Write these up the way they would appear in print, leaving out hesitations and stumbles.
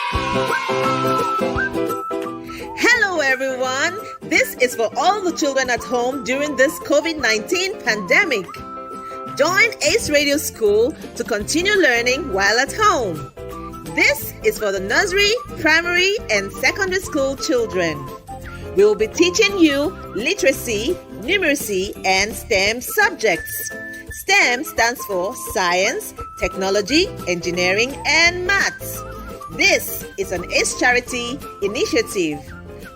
Hello everyone! This is for all the children at home during this COVID-19 pandemic. Join Ace Radio School to continue learning while at home. This is for the nursery, primary, and secondary school children. We will be teaching you literacy, numeracy, and STEM subjects. STEM stands for Science, Technology, Engineering, and Maths. This is an ACE Charity initiative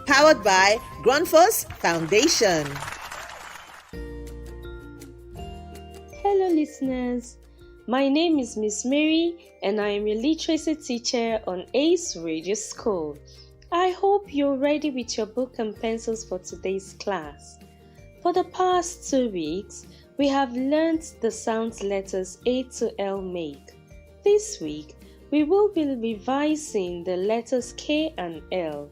powered by Grundfos Foundation. Hello listeners, my name is Miss Mary and I am a literacy teacher on ACE Radio School. I hope you're ready with your book and pencils for today's class. For the past 2 weeks, we have learned the sounds letters A to L make. This week, we will be revising the letters K and L.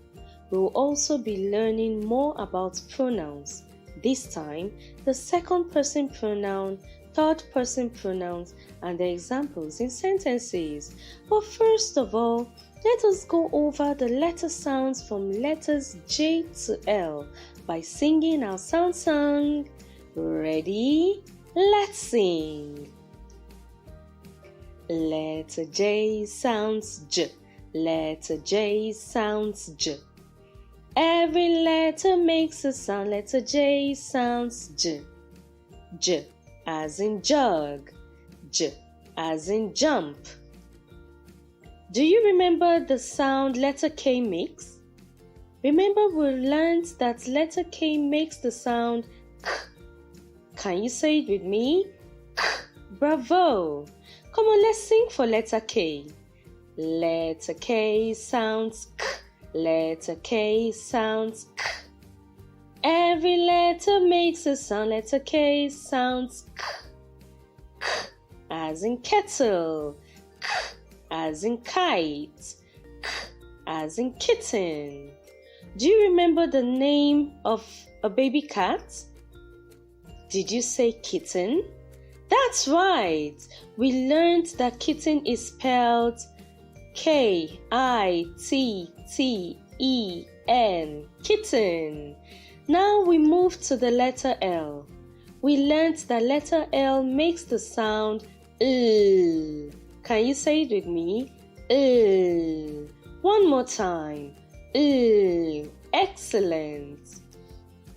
We will also be learning more about pronouns. This time, the second person pronoun, third person pronouns, and the examples in sentences. But first of all, let us go over the letter sounds from letters J to L by singing our sound song. Ready? Let's sing. Letter J sounds J. Letter J sounds J. Every letter makes a sound. Letter J sounds J. J as in jug. J as in jump. Do you remember the sound letter K makes? Remember we learned that letter K makes the sound K. Can you say it with me? K. Bravo! Come on, let's sing for letter K. Letter K sounds K. Letter K sounds K. Every letter makes a sound. Letter K sounds K. K as in kettle. K as in kite. K as in kitten. Do you remember the name of a baby cat? Did you say kitten? That's right. We learned that kitten is spelled K-I-T-T-E-N. Kitten. Now we move to the letter L. We learned that letter L makes the sound L. Can you say it with me? L. One more time. L. Excellent.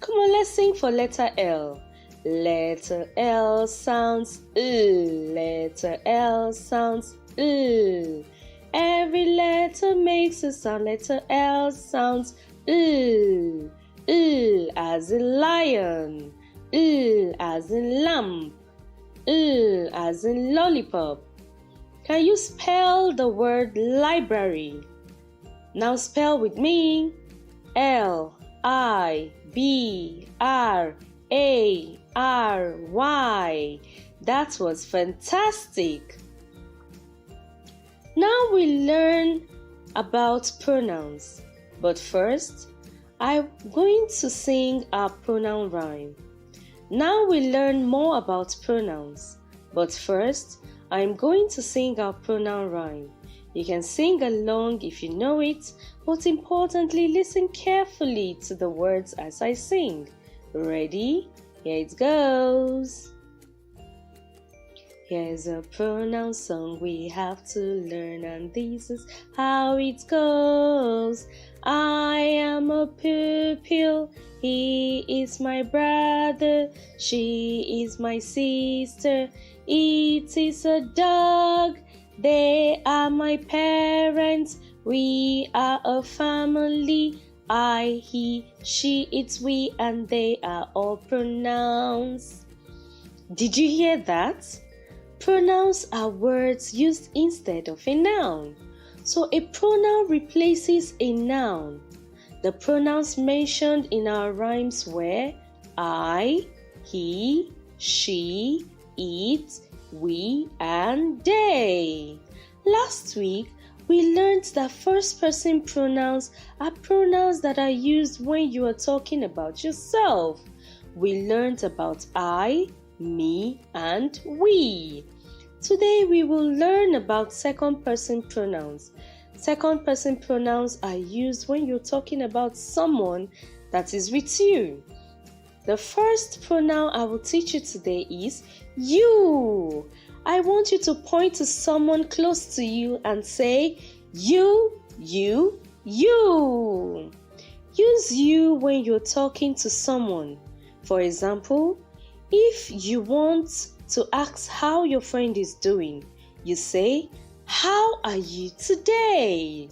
Come on, let's sing for letter L. Letter L sounds L. Letter L sounds L. Every letter makes a sound. Letter L sounds L. L as in lion. L as in lamp. L as in lollipop. Can you spell the word library? Now spell with me. L-I-B-R-A-R-Y. That was fantastic. Now we learn about pronouns. But first, I'm going to sing our pronoun rhyme. Now we learn more about pronouns. But first, I'm going to sing our pronoun rhyme. You can sing along if you know it, but importantly, listen carefully to the words as I sing. Ready? Here it goes. Here's a pronoun song we have to learn, and this is how it goes. I am a pupil, he is my brother, she is my sister, it is a dog, they are my parents, we are a family, I, he, she, it's we, and they are all pronouns. Did you hear that? Pronouns are words used instead of a noun. So a pronoun replaces a noun. The pronouns mentioned in our rhymes were I, he, she, it, we, and they. Last week, we learned that first-person pronouns are pronouns that are used when you are talking about yourself. We learned about I, me, and we. Today we will learn about second-person pronouns. Second person pronouns are used when you're talking about someone that is with you. The first pronoun I will teach you today is you. I want you to point to someone close to you and say you, you, you. Use you when you're talking to someone. For example, if you want to ask how your friend is doing, you say, "How are you today?"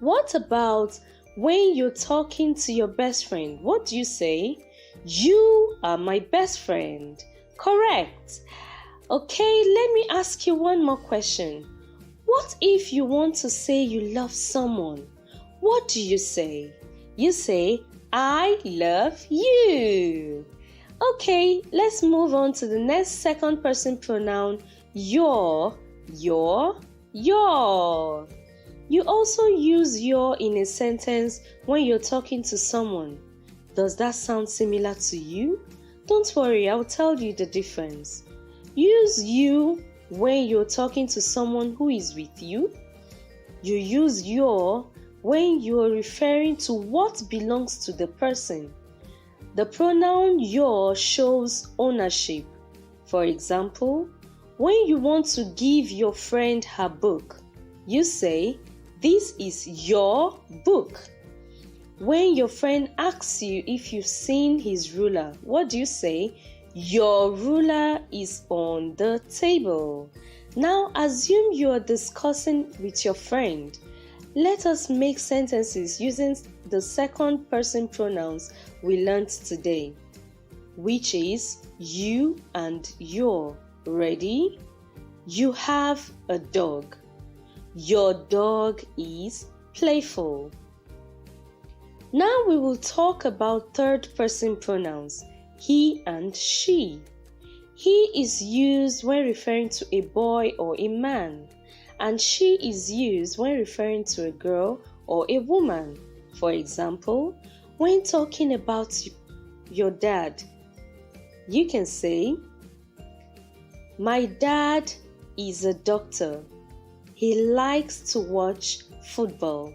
What about when you're talking to your best friend? What do you say? "You are my best friend." Correct. Okay, let me ask you one more question. What if you want to say you love someone? What do you say? You say, "I love you." Okay, let's move on to the next second person pronoun, your. You also use your in a sentence when you're talking to someone. Does that sound similar to you? Don't worry, I'll tell you the difference. Use you when you're talking to someone who is with you. You use your when you are referring to what belongs to the person. The pronoun your shows ownership. For example, when you want to give your friend her book, you say, "This is your book." When your friend asks you if you've seen his ruler, what do you say? "Your ruler is on the table." Now assume you are discussing with your friend. Let us make sentences using the second person pronouns we learned today, which is you and your. Ready? You have a dog. Your dog is playful. Now we will talk about third person pronouns, he and she. He is used when referring to a boy or a man, and she is used when referring to a girl or a woman. For example, when talking about your dad, you can say, "My dad is a doctor. He likes to watch football.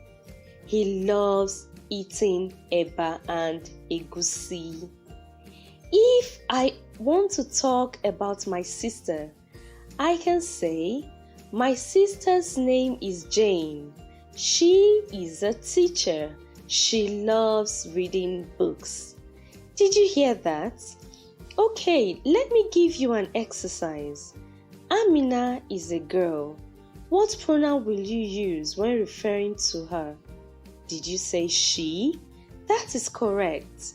He loves eating eba and egusi." If I want to talk about my sister, I can say, "My sister's name is Jane. She is a teacher. She loves reading books." Did you hear that? Okay, let me give you an exercise. Amina is a girl. What pronoun will you use when referring to her? Did you say she? That is correct.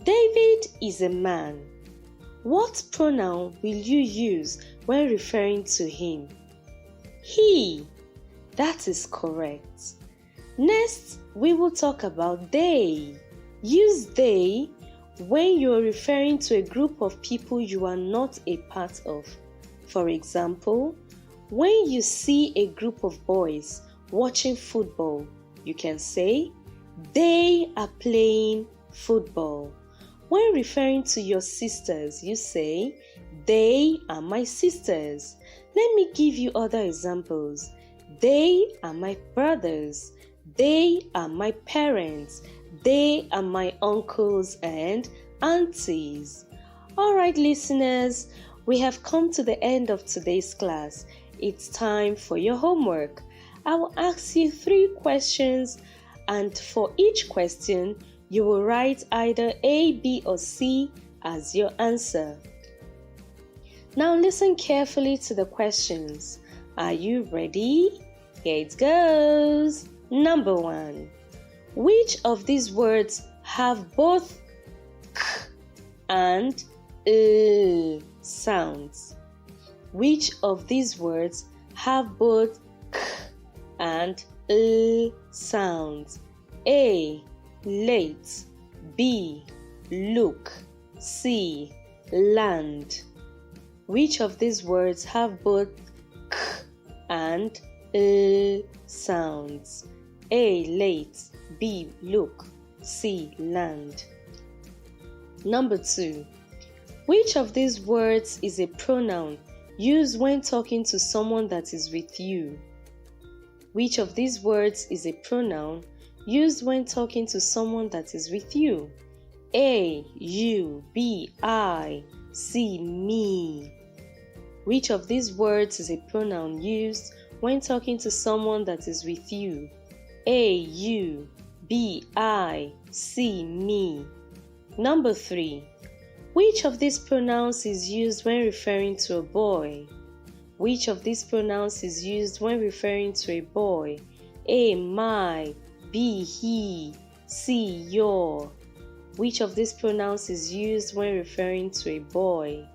David is a man. What pronoun will you use when referring to him? He. That is correct. Next, we will talk about they. Use they when you are referring to a group of people you are not a part of. For example, when you see a group of boys watching football, you can say, "They are playing football." When referring to your sisters, you say, "They are my sisters." Let me give you other examples. They are my brothers. They are my parents. They are my uncles and aunties. Alright, listeners, we have come to the end of today's class. It's time for your homework. I will ask you 3 questions, and for each question, you will write either A, B, or C as your answer. Now listen carefully to the questions. Are you ready? Here it goes. Number 1. Which of these words have both k and sounds? Which of these words have both k and sounds? A. Late. B. Look. C. Land. Which of these words have both k and sounds? A. Late. B. Look. C. Land. Number 2. Which of these words is a pronoun used when talking to someone that is with you? Which of these words is a pronoun used when talking to someone that is with you? A, you, B, I, C, me. Which of these words is a pronoun used when talking to someone that is with you? A, you, B, I, C, me. Number 3. Which of these pronouns is used when referring to a boy? Which of these pronouns is used when referring to a boy? A, my, B, he, C, your. Which of these pronouns is used when referring to a boy?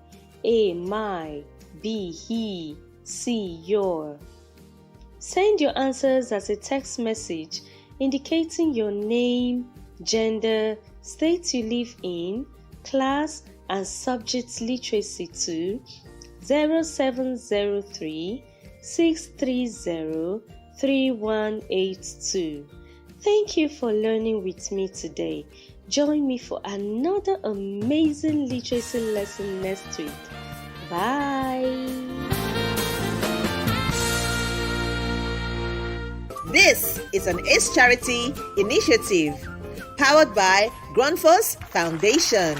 A, my, B, he, C, your. Send your answers as a text message indicating your name, gender, state you live in, class, and subject literacy to 0703 630 3182. Thank you for learning with me today. Join me for another amazing literacy lesson next week. Bye. This is an ACE Charity initiative powered by Grundfos Foundation.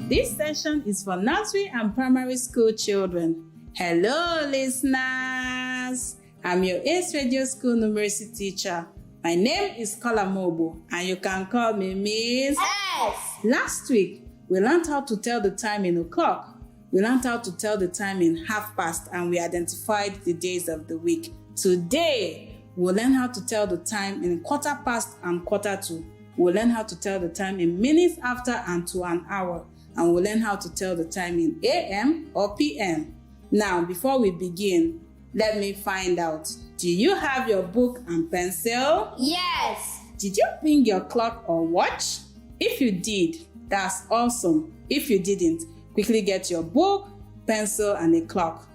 This session is for nursery and primary school children. Hello, listeners. I'm your ACE Radio School numeracy teacher. My name is Kola Mobo, and you can call me Miss S. Last week, we learned how to tell the time in o'clock. We learned how to tell the time in half past, and we identified the days of the week. Today, we'll learn how to tell the time in quarter past and quarter to. We'll learn how to tell the time in minutes after and to an hour. And we'll learn how to tell the time in AM or PM. Now, before we begin, let me find out. Do you have your book and pencil? Yes. Did you bring your clock or watch? If you did, that's awesome. If you didn't, quickly get your book, pencil, and a clock.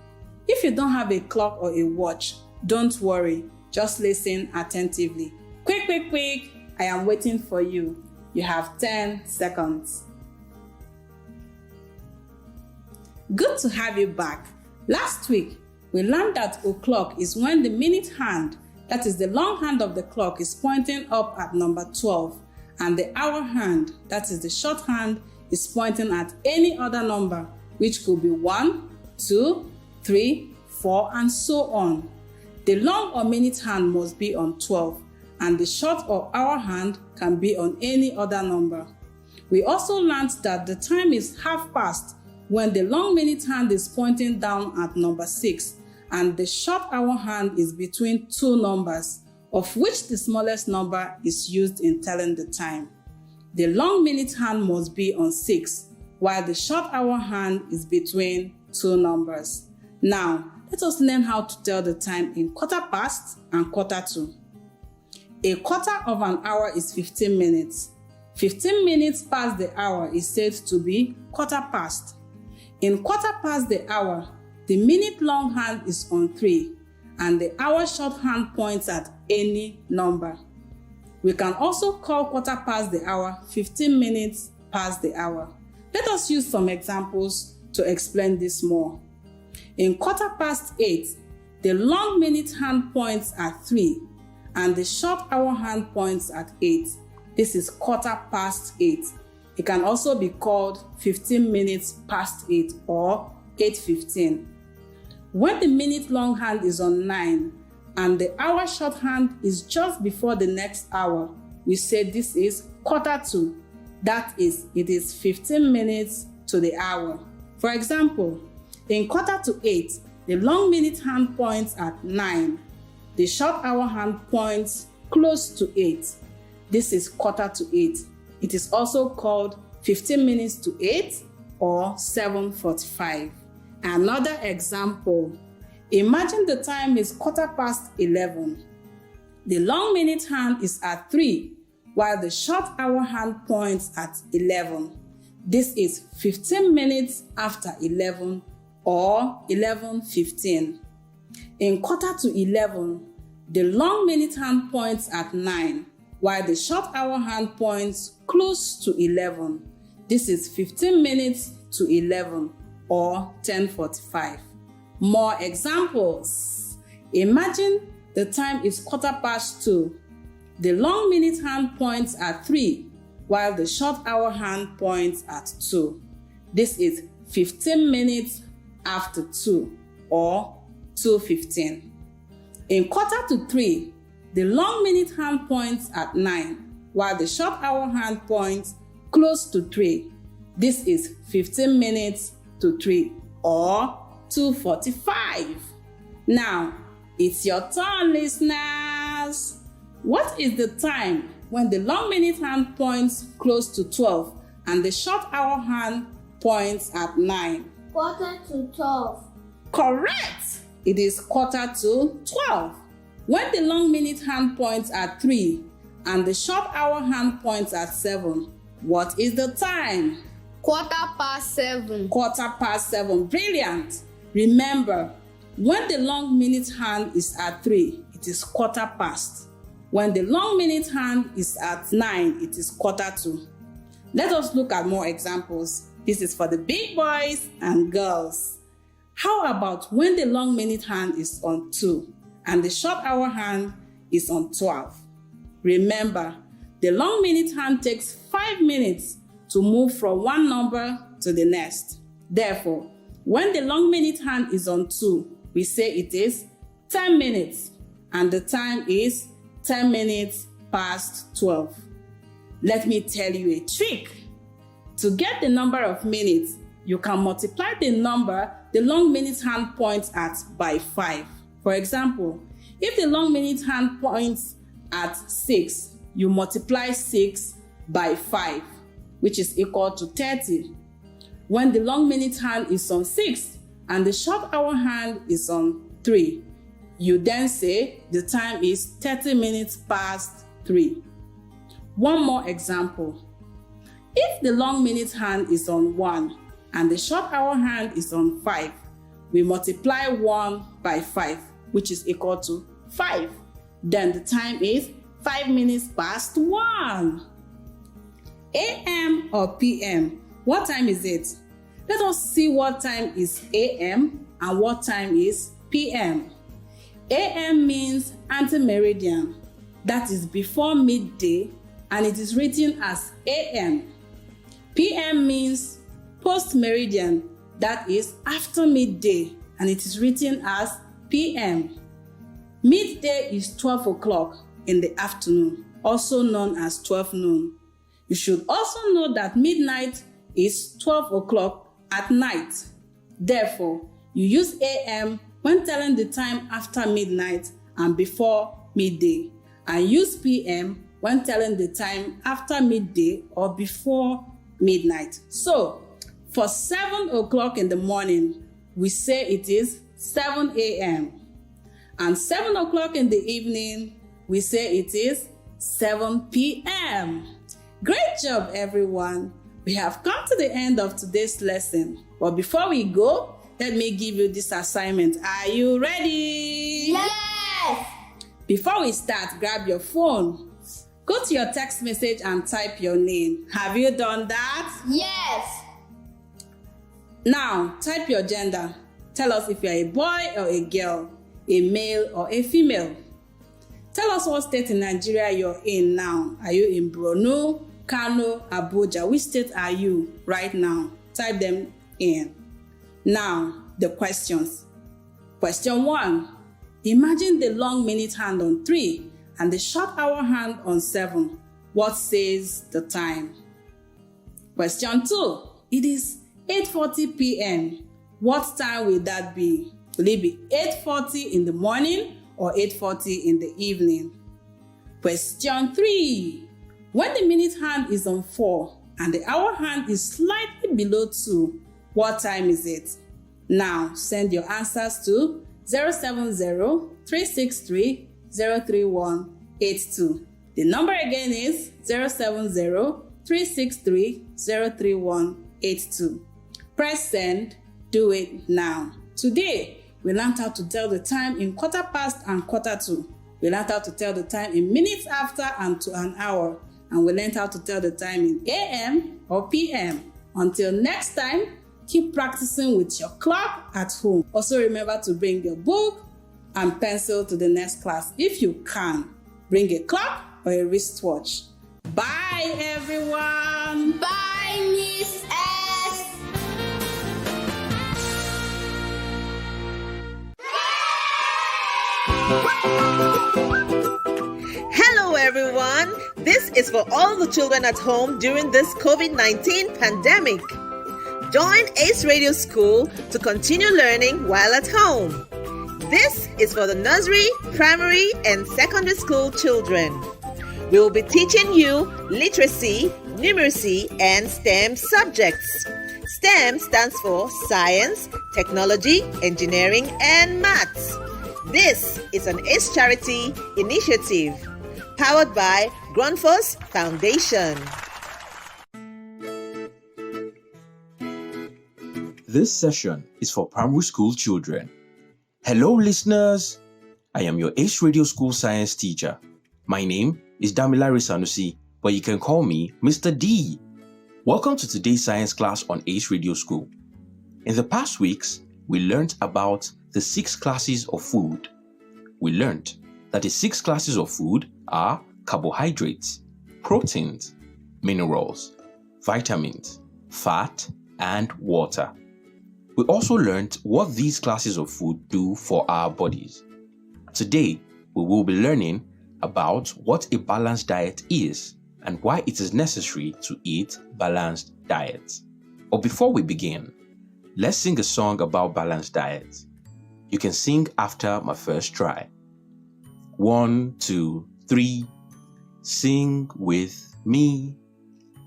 If you don't have a clock or a watch, don't worry. Just listen attentively. Quick, quick, quick. I am waiting for you. You have 10 seconds. Good to have you back. Last week, we learned that o'clock is when the minute hand, that is the long hand of the clock, is pointing up at number 12, and the hour hand, that is the short hand, is pointing at any other number, which could be 1, 2, 3, 4, and so on. The long or minute hand must be on 12, and the short or hour hand can be on any other number. We also learned that the time is half past when the long minute hand is pointing down at number 6, and the short hour hand is between two numbers, of which the smallest number is used in telling the time. The long minute hand must be on 6, while the short hour hand is between two numbers. Now, let us learn how to tell the time in quarter past and quarter to. A quarter of an hour is 15 minutes. 15 minutes past the hour is said to be quarter past. In quarter past the hour, the minute long hand is on 3, and the hour short hand points at any number. We can also call quarter past the hour 15 minutes past the hour. Let us use some examples to explain this more. In quarter past 8, the long minute hand points at 3, and the short hour hand points at 8. This is quarter past 8. It can also be called 15 minutes past 8 or 8:15. When the minute long hand is on 9 and the hour short hand is just before the next hour, we say this is quarter to. That is, it is 15 minutes to the hour. For example, in quarter to 8, the long minute hand points at 9. The short hour hand points close to 8. This is quarter to 8. It is also called 15 minutes to 8 or 7:45. Another example. Imagine the time is quarter past 11. The long minute hand is at 3, while the short hour hand points at 11. This is 15 minutes after 11 or 11:15. In quarter to 11, the long minute hand points at 9, while the short hour hand points close to 11. This is 15 minutes to 11 or 10:45. More examples. Imagine the time is 2:15. The long minute hand points at 3, while the short hour hand points at 2. This is 15 minutes after 2, or 2:15. In 2:45, the long minute hand points at 9, while the short hour hand points close to 3. This is 15 minutes to 3, or 2:45. Now, it's your turn, listeners. What is the time when the long minute hand points close to 12 and the short hour hand points at 9? 11:45. Correct! It is 11:45. When the long minute hand points at 3 and the short hour hand points at 7, what is the time? 7:15. 7:15. Brilliant! Remember, when the long minute hand is at 3, it is 4:15. When the long minute hand is at 9, it is 4:45. Let us look at more examples. This is for the big boys and girls. How about when the long minute hand is on 2 and the short hour hand is on 12? Remember, the long minute hand takes 5 minutes to move from one number to the next. Therefore, when the long minute hand is on 2, we say it is 10 minutes, and the time is 10 minutes past 12. Let me tell you a trick. To get the number of minutes, you can multiply the number the long minute hand points at by 5. For example, if the long minute hand points at 6, you multiply 6 by 5, which is equal to 30. When the long minute hand is on 6 and the short hour hand is on 3, you then say the time is 30 minutes past 3. One more example. If the long minute hand is on 1 and the short hour hand is on 5, we multiply 1 by 5, which is equal to 5. Then the time is 5 minutes past 1. AM or PM, what time is it? Let us see what time is AM and what time is PM. AM means ante-meridian, that is before midday, and it is written as AM. PM means post-meridian, that is after midday, and it is written as PM. Midday is 12 o'clock in the afternoon, also known as 12 noon. You should also know that midnight is 12 o'clock at night. Therefore, you use AM when telling the time after midnight and before midday, and use PM when telling the time after midday or before midnight. So, for 7 o'clock in the morning, we say it is 7 a.m. And 7 o'clock in the evening, we say it is 7 p.m. Great job, everyone. We have come to the end of today's lesson. But before we go, let me give you this assignment. Are you ready? Yes! Before we start, grab your phone. Go to your text message and type your name. Have you done that? Yes! Now, type your gender. Tell us if you're a boy or a girl, a male or a female. Tell us what state in Nigeria you're in now. Are you in Borno, Kano, Abuja? Which state are you right now? Type them in. Now, the questions. Question 1. Imagine the long minute hand on 3 and the short hour hand on 7. What says the time? Question 2. It is 8:40 p.m. What time will that be? Will it be 8:40 in the morning or 8:40 in the evening? Question 3. When the minute hand is on 4 and the hour hand is slightly below 2, what time is it? Now, send your answers to 070-363-03182. The number again is 070-363-03182. Press send. Do it now. Today, we learned how to tell the time in quarter past and quarter to. We learned how to tell the time in minutes after and to an hour. And we learned how to tell the time in AM or PM. Until next time, keep practicing with your clock at home. Also remember to bring your book, and pencil to the next class. If you can, bring a clock or a wristwatch. Bye, everyone. Bye, Miss S. Hello, everyone. This is for all the children at home during this COVID-19 pandemic. Join Ace Radio School to continue learning while at home. This is for the nursery, primary, and secondary school children. We will be teaching you literacy, numeracy, and STEM subjects. STEM stands for science, technology, engineering, and maths. This is an ACE Charity initiative powered by Grundfos Foundation. This session is for primary school children. Hello, listeners. I am your Ace Radio School science teacher. My name is Damilare Sanusi, but you can call me Mr. D. Welcome to today's science class on Ace Radio School. In the past weeks, we learned about the 6 classes of food. We learned that the 6 classes of food are carbohydrates, proteins, minerals, vitamins, fat, and water. We also learned what these classes of food do for our bodies. Today, we will be learning about what a balanced diet is and why it is necessary to eat balanced diets. But before we begin, let's sing a song about balanced diets. You can sing after my first try. 1, 2, 3. Sing with me.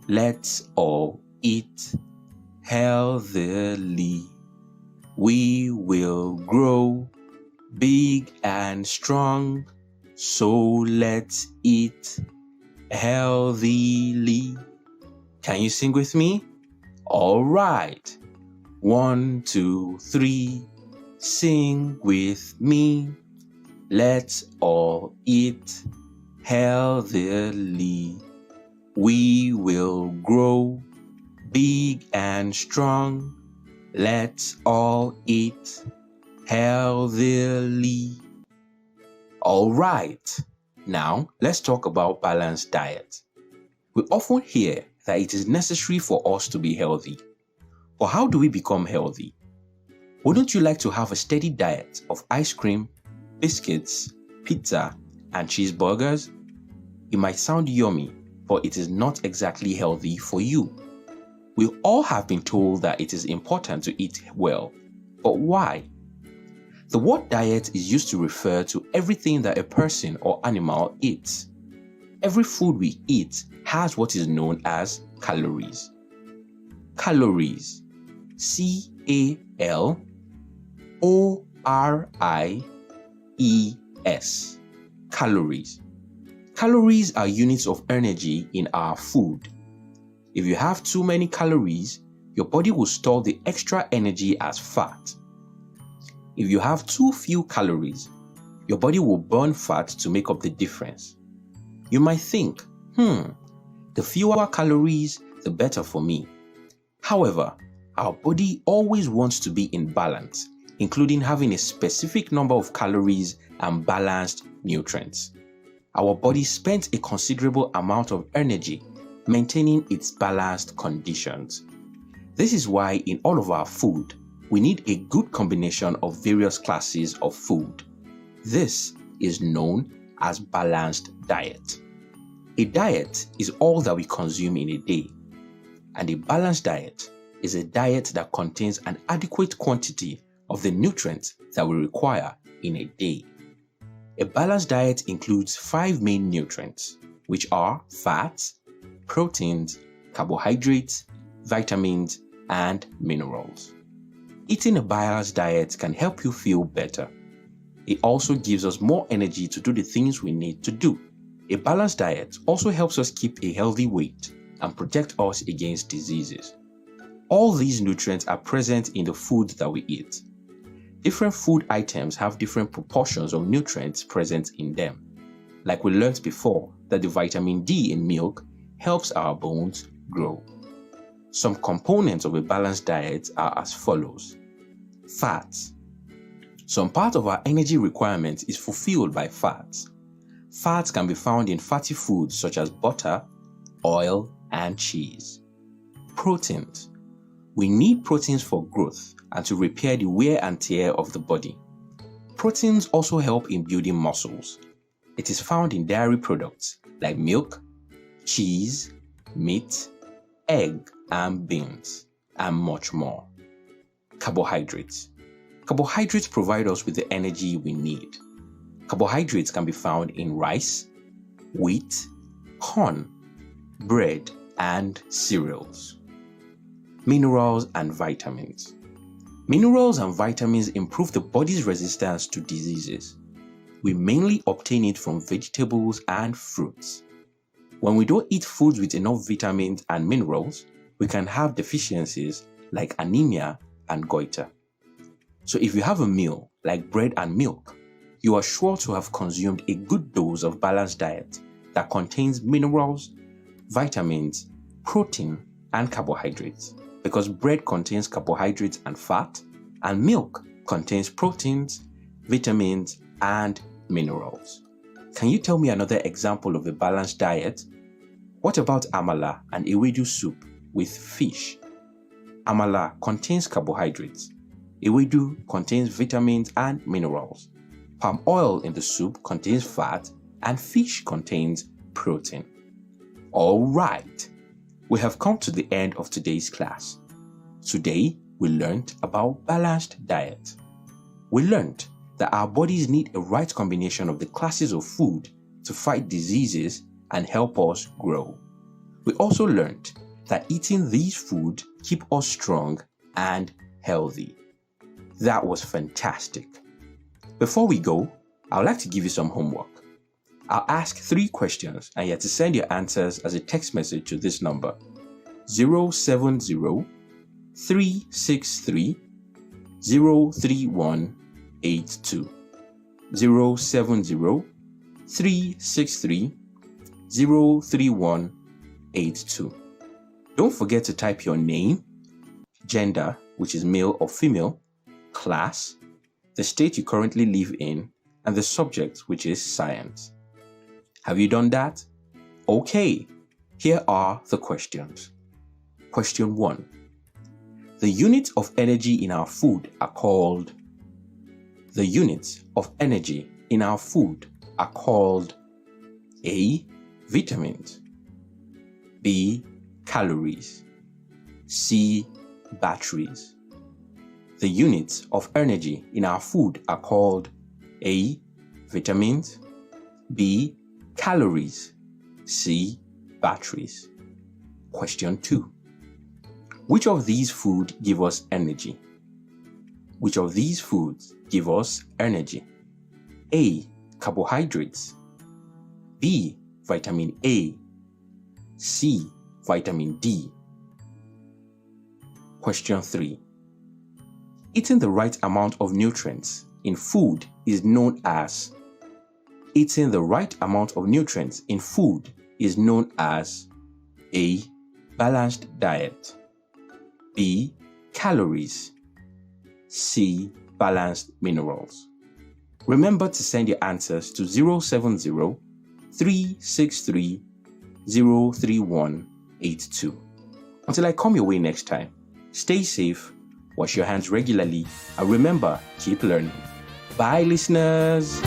Let's all eat healthily. We will grow big and strong, so let's eat healthily. Can you sing with me? All right. 1, 2, 3. Sing with me. Let's all eat healthily. We will grow big and strong. Let's all eat healthily. All right. Now, let's talk about balanced diet. We often hear that it is necessary for us to be healthy. But how do we become healthy? Wouldn't you like to have a steady diet of ice cream, biscuits, pizza, and cheeseburgers? It might sound yummy, but it is not exactly healthy for you. We all have been told that it is important to eat well, but why? The word diet is used to refer to everything that a person or animal eats. Every food we eat has what is known as calories. Calories. C-A-L-O-R-I-E-S. Calories. Calories are units of energy in our food. If you have too many calories, your body will store the extra energy as fat. If you have too few calories, your body will burn fat to make up the difference. You might think, the fewer calories, the better for me. However, our body always wants to be in balance, including having a specific number of calories and balanced nutrients. Our body spends a considerable amount of energy maintaining its balanced conditions. This is why in all of our food, we need a good combination of various classes of food. This is known as balanced diet. A diet is all that we consume in a day, and a balanced diet is a diet that contains an adequate quantity of the nutrients that we require in a day. A balanced diet includes 5 main nutrients, which are fats, proteins, carbohydrates, vitamins, and minerals. Eating a balanced diet can help you feel better. It also gives us more energy to do the things we need to do. A balanced diet also helps us keep a healthy weight and protect us against diseases. All these nutrients are present in the food that we eat. Different food items have different proportions of nutrients present in them. Like we learned before, that the vitamin D in milk helps our bones grow. Some components of a balanced diet are as follows. Fats. Some part of our energy requirement is fulfilled by fats. Fats can be found in fatty foods such as butter, oil, and cheese. Proteins. We need proteins for growth and to repair the wear and tear of the body. Proteins also help in building muscles. It is found in dairy products like milk, cheese, meat, egg, and beans, and much more. Carbohydrates. Carbohydrates provide us with the energy we need. Carbohydrates can be found in rice, wheat, corn, bread, and cereals. Minerals and vitamins. Minerals and vitamins improve the body's resistance to diseases. We mainly obtain it from vegetables and fruits. When we don't eat foods with enough vitamins and minerals, we can have deficiencies like anemia and goiter. So if you have a meal like bread and milk, you are sure to have consumed a good dose of balanced diet that contains minerals, vitamins, protein, and carbohydrates, because bread contains carbohydrates and fat, and milk contains proteins, vitamins, and minerals. Can you tell me another example of a balanced diet? What about amala and ewedu soup with fish? Amala contains carbohydrates. Ewedu contains vitamins and minerals. Palm oil in the soup contains fat, and fish contains protein. All right, we have come to the end of today's class. Today, we learned about balanced diet. We learned that our bodies need a right combination of the classes of food to fight diseases and help us grow. We also learned that eating these foods keep us strong and healthy. That was fantastic. Before we go, I would like to give you some homework. I'll ask 3 questions and you have to send your answers as a text message to this number 070-363-03182. 070-363-03182. Don't forget to type your name, gender, which is male or female, class, the state you currently live in, and the subject, which is science. Have you done that? Okay, here are the questions. Question 1. The units of energy in our food are called. The units of energy in our food are called A. Vitamins, B. Calories, C. Batteries. The units of energy in our food are called A. Vitamins, B. Calories, C. Batteries. Question 2. Which of these foods give us energy? Which of these foods give us energy? A. Carbohydrates, B. Vitamin A, C. Vitamin D. Question 3. Eating the right amount of nutrients in food is known as. Eating the right amount of nutrients in food is known as A. Balanced diet, B. Calories, C. Balanced minerals. Remember to send your answers to 070-363-03182. Until I come your way next time, stay safe, wash your hands regularly, and remember, keep learning. Bye, listeners.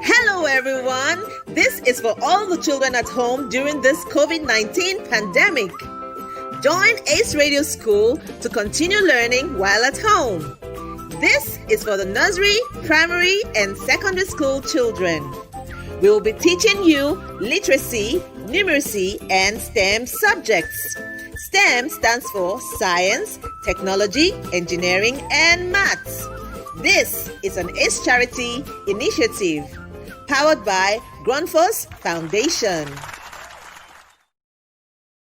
Hello, everyone. This is for all the children at home during this COVID-19 pandemic. Join Ace Radio School to continue learning while at home. This is for the nursery, primary, and secondary school children. We will be teaching you literacy, numeracy, and STEM subjects. STEM stands for science, technology, engineering, and maths. This is an ACE Charity initiative powered by Grundfos Foundation.